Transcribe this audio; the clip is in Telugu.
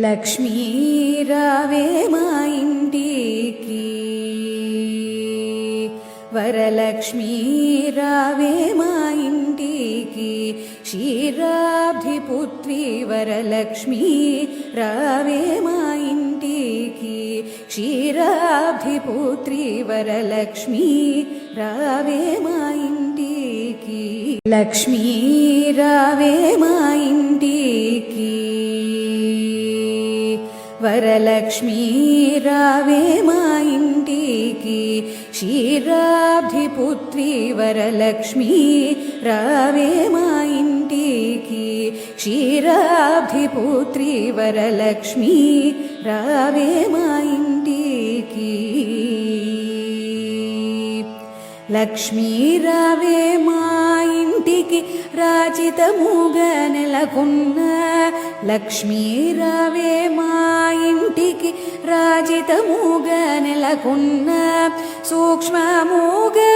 లక్ష్మీ రావే మా ఇంటికి, వరలక్ష్మీ రావే మా ఇంటికి, క్షీరాబ్ధిపుత్రి వరలక్ష్మీ రావే మా ఇంటికి, క్షీరాబ్ధిపుత్రి వరలక్ష్మీ రావే మా ఇంటికి. లక్ష్మీ రావే మా ఇంటికి, వరలక్ష్మీ రావే మా ఇంటికి, క్షీరాబ్ధిపుత్రి వరలక్ష్మీ రావే మా ఇంటికి, క్షీరాబ్ధిపుత్రి వరలక్ష్మీ రావే మా ఇంటికి. లక్ష్మీ రావే మా ఇంటికి, రాజితముగా నెలకొన్న లక్ష్మీ రావే మా ఇంటికి, రాజితముగా నెలకొన్న సూక్ష్మముగా